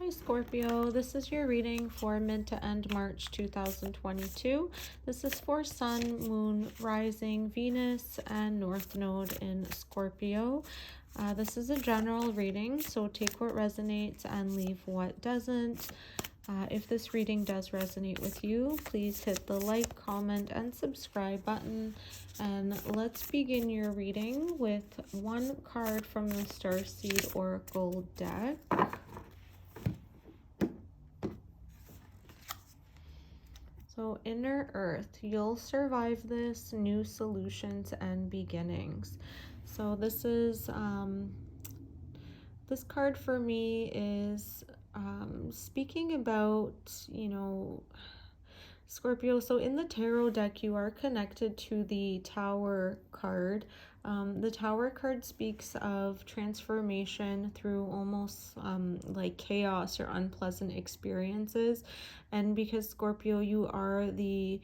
Hi Scorpio, this is your reading for mid to end March 2022. This is for Sun, Moon, Rising, Venus, and North Node in Scorpio. This is a general reading, so take what resonates and leave what doesn't. If this reading does resonate with you, please hit the like, comment, and subscribe button. And let's begin your reading with one card from the Starseed Oracle deck. So, Inner Earth, you'll survive this, new solutions and beginnings. So this is, this card for me is speaking about, Scorpio. So in the tarot deck, you are connected to the Tower card. The Tower card speaks of transformation through almost like chaos or unpleasant experiences. And because Scorpio, you are the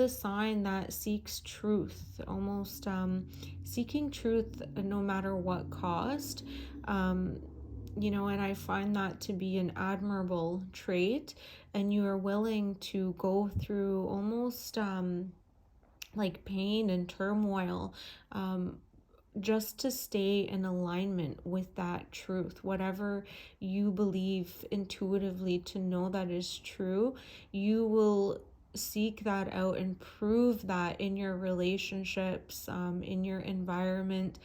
sign that seeks truth, almost seeking truth no matter what cost. And I find that to be an admirable trait, and you are willing to go through almost like pain and turmoil just to stay in alignment with that truth. Whatever you believe intuitively to know that is true, you will seek that out and prove that in your relationships, in your environment,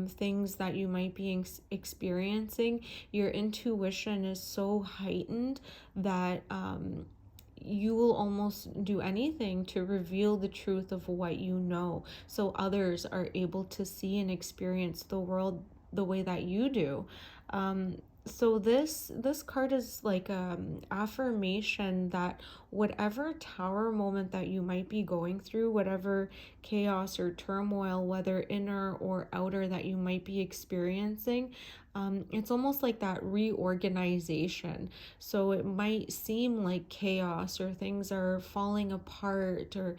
things that you might be experiencing. Your intuition is so heightened that you will almost do anything to reveal the truth of what you know, so others are able to see and experience the world the way that you do. So this card is like affirmation that whatever tower moment that you might be going through, whatever chaos or turmoil, whether inner or outer, that you might be experiencing, it's almost like that reorganization. So it might seem like chaos or things are falling apart, or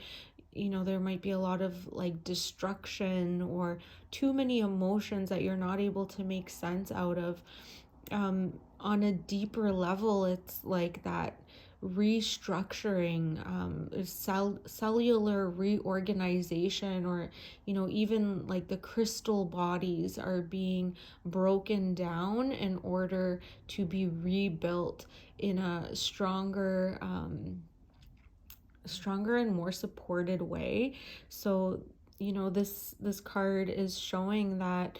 there might be a lot of like destruction or too many emotions that you're not able to make sense out of. On a deeper level, it's like that restructuring, cellular reorganization, or even like the crystal bodies are being broken down in order to be rebuilt in a stronger and more supported way. So this card is showing that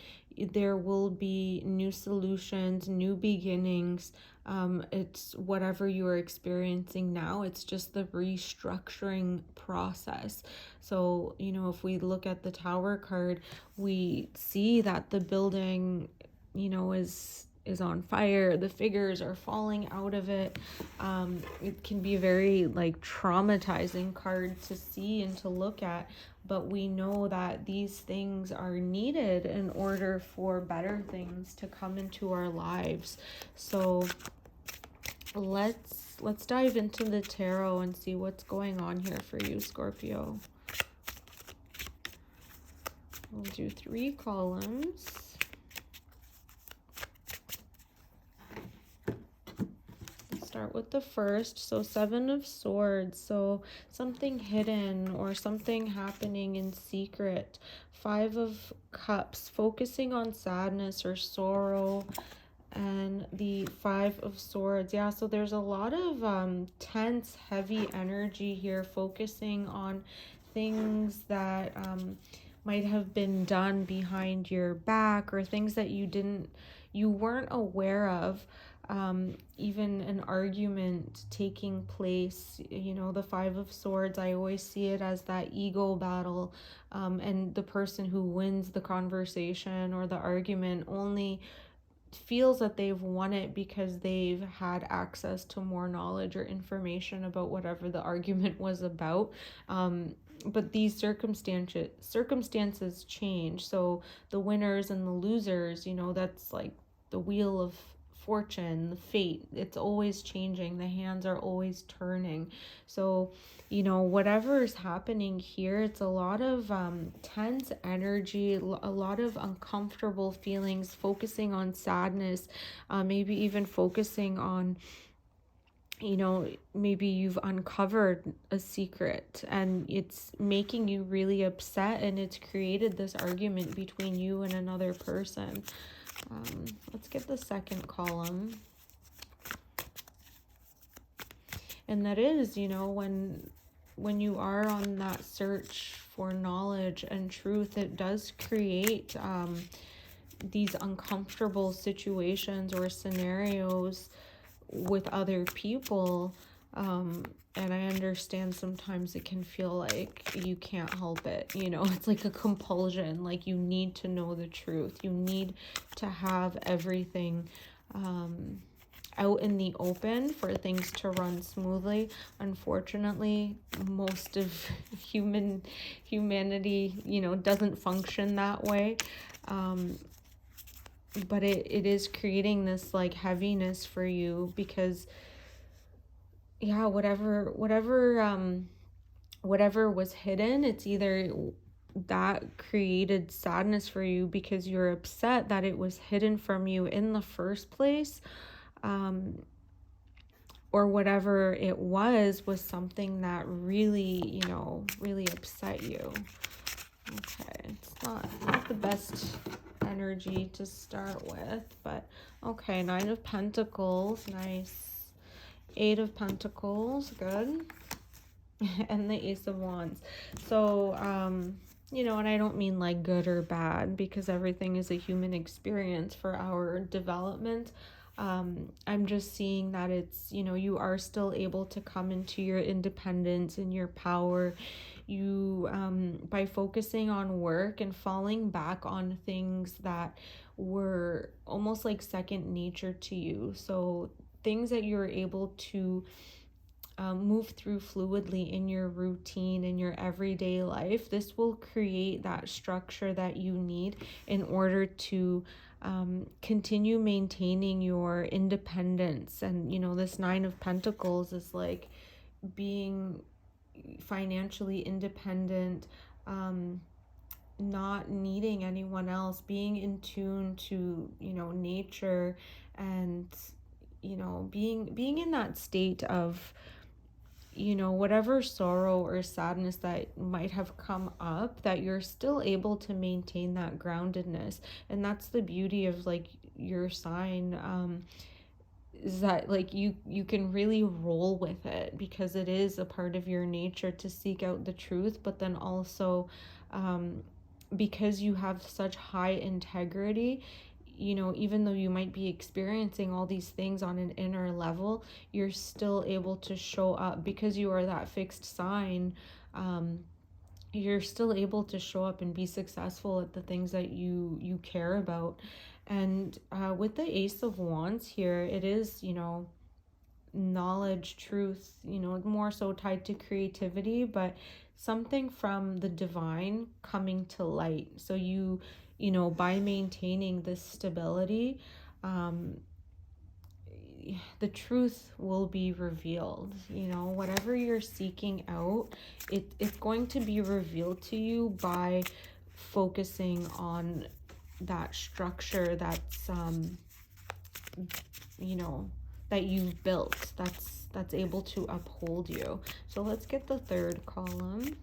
there will be new solutions, new beginnings. It's whatever you are experiencing now, it's just the restructuring process. So if we look at the Tower card, we see that the building is on fire, the figures are falling out of it. It can be a very like traumatizing card to see and to look at, but we know that these things are needed in order for better things to come into our lives. So let's dive into the tarot and see what's going on here for you, Scorpio. We'll do 3 columns. Start with the first. So 7 of Swords, so something hidden or something happening in secret. 5 of Cups, focusing on sadness or sorrow. And the 5 of Swords, yeah, so there's a lot of tense, heavy energy here, focusing on things that might have been done behind your back, or things that you weren't aware of. Even an argument taking place, the 5 of Swords, I always see it as that ego battle, and the person who wins the conversation or the argument only feels that they've won it because they've had access to more knowledge or information about whatever the argument was about. But these circumstances change. So the winners and the losers, that's like the wheel of fortune, the fate. It's always changing. The hands are always turning. So, you know, whatever is happening here, it's a lot of tense energy, a lot of uncomfortable feelings, focusing on sadness, maybe even focusing on, you know, maybe you've uncovered a secret and it's making you really upset, and it's created this argument between you and another person. Let's get the second column. And that is, you know, when you are on that search for knowledge and truth, it does create these uncomfortable situations or scenarios with other people. And I understand sometimes it can feel like you can't help it. You know, it's like a compulsion. Like, you need to know the truth. You need to have everything out in the open for things to run smoothly. Unfortunately, most of humanity, you know, doesn't function that way. But it is creating this like heaviness for you, because yeah, whatever was hidden, it's either that created sadness for you because you're upset that it was hidden from you in the first place, or whatever it was something that really, you know, really upset you. Okay, it's not the best energy to start with, but okay. 9 of Pentacles, nice. 8 of Pentacles, good. And the Ace of Wands. So, you know, and I don't mean like good or bad, because everything is a human experience for our development. I'm just seeing that it's, you know, you are still able to come into your independence and your power. You, by focusing on work and falling back on things that were almost like second nature to you. So things that you're able to move through fluidly in your routine, in your everyday life. This will create that structure that you need in order to continue maintaining your independence. And, you know, this 9 of Pentacles is like being financially independent, not needing anyone else, being in tune to, you know, nature, and, you know, being in that state of, you know, whatever sorrow or sadness that might have come up, that you're still able to maintain that groundedness. And that's the beauty of like your sign, is that like you can really roll with it, because it is a part of your nature to seek out the truth. But then also, because you have such high integrity, you know, even though you might be experiencing all these things on an inner level, you're still able to show up, because you are that fixed sign. You're still able to show up and be successful at the things that you care about. And with the Ace of Wands here, it is, you know, knowledge, truth, you know, more so tied to creativity, but something from the divine coming to light. So you know, by maintaining this stability, the truth will be revealed. You know, whatever you're seeking out, it's going to be revealed to you by focusing on that structure that's you know, that you've built, that's able to uphold you. So let's get the third column.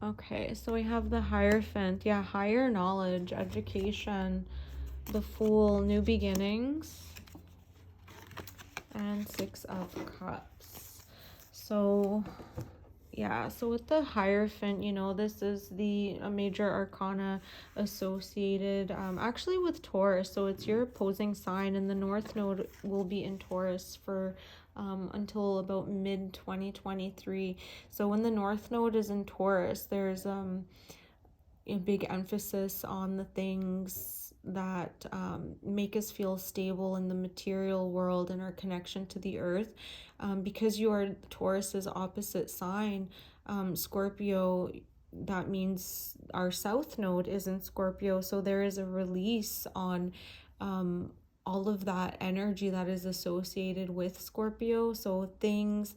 Okay, so we have the Hierophant. Yeah, higher knowledge, education, the Fool, new beginnings, and 6 of Cups. So yeah, so with the Hierophant, you know, this is the major arcana associated actually with Taurus. So it's your opposing sign, and the North Node will be in Taurus for until about mid 2023. So when the North Node is in Taurus, there's a big emphasis on the things that make us feel stable in the material world and our connection to the earth. Because you are Taurus's opposite sign, Scorpio, that means our south node is in Scorpio. So there is a release on all of that energy that is associated with Scorpio. So things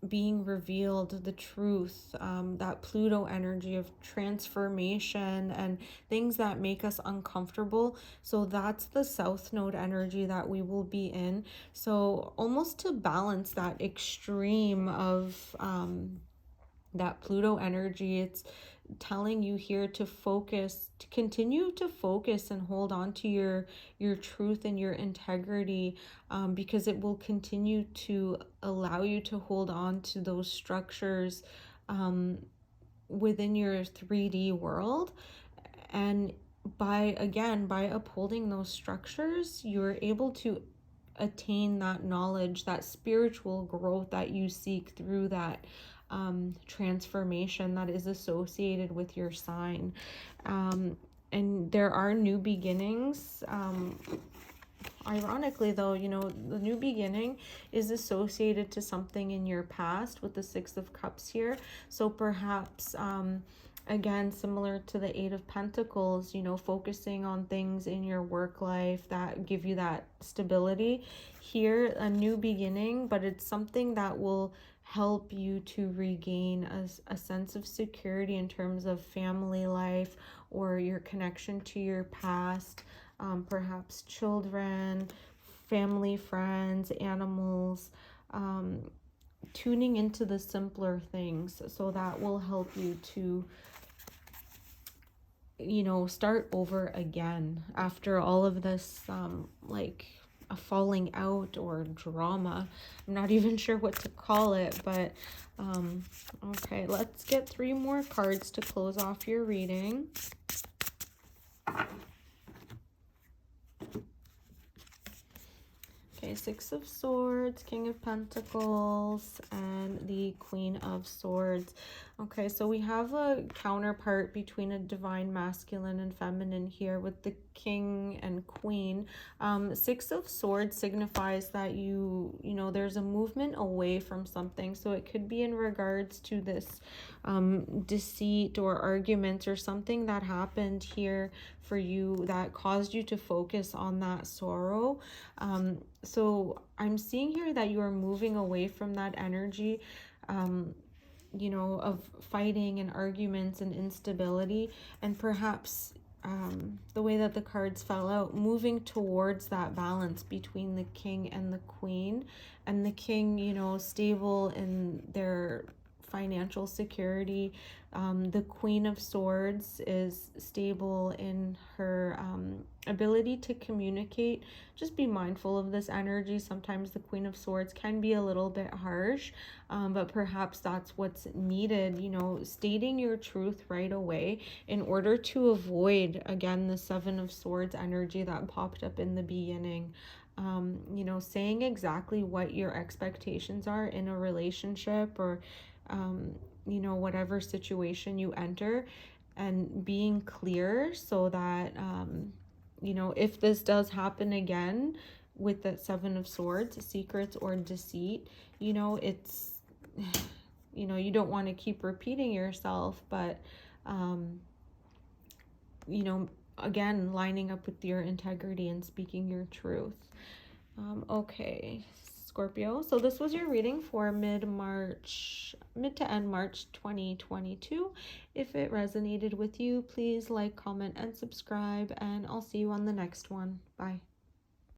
being revealed, the truth, that Pluto energy of transformation and things that make us uncomfortable. So that's the south node energy that we will be in. So almost to balance that extreme of that Pluto energy, it's telling you here to focus, to continue to focus and hold on to your truth and your integrity, because it will continue to allow you to hold on to those structures within your 3D world. And by upholding those structures, you're able to attain that knowledge, that spiritual growth that you seek through that transformation that is associated with your sign. And there are new beginnings. Ironically, though, the new beginning is associated to something in your past with the Six of Cups here. So perhaps, again, similar to the Eight of Pentacles, focusing on things in your work life that give you that stability. Here, a new beginning, but it's something that will help you to regain a sense of security in terms of family life or your connection to your past, perhaps children, family, friends, animals, tuning into the simpler things. So that will help you to start over again after all of this like a falling out or drama. I'm not even sure what to call it, but okay, let's get 3 more cards to close off your reading. Okay, Six of Swords, King of Pentacles, and the Queen of Swords. Okay, so we have a counterpart between a divine masculine and feminine here with the King and Queen. Six of Swords signifies that there's a movement away from something. So it could be in regards to this deceit or argument or something that happened here for you that caused you to focus on that sorrow. So I'm seeing here that you are moving away from that energy, of fighting and arguments and instability, and perhaps the way that the cards fell out, moving towards that balance between the King and the Queen. And the King, stable in their financial security. The Queen of Swords is stable in her ability to communicate. Just be mindful of this energy. Sometimes the Queen of Swords can be a little bit harsh, but perhaps that's what's needed, stating your truth right away in order to avoid, again, the Seven of Swords energy that popped up in the beginning. Saying exactly what your expectations are in a relationship or whatever situation you enter, and being clear so that if this does happen again with the Seven of Swords, secrets or deceit, it's you don't want to keep repeating yourself, but again, lining up with your integrity and speaking your truth. Okay, Scorpio, so this was your reading for mid to end March 2022. If it resonated with you, please like, comment, and subscribe, and I'll see you on the next one. Bye.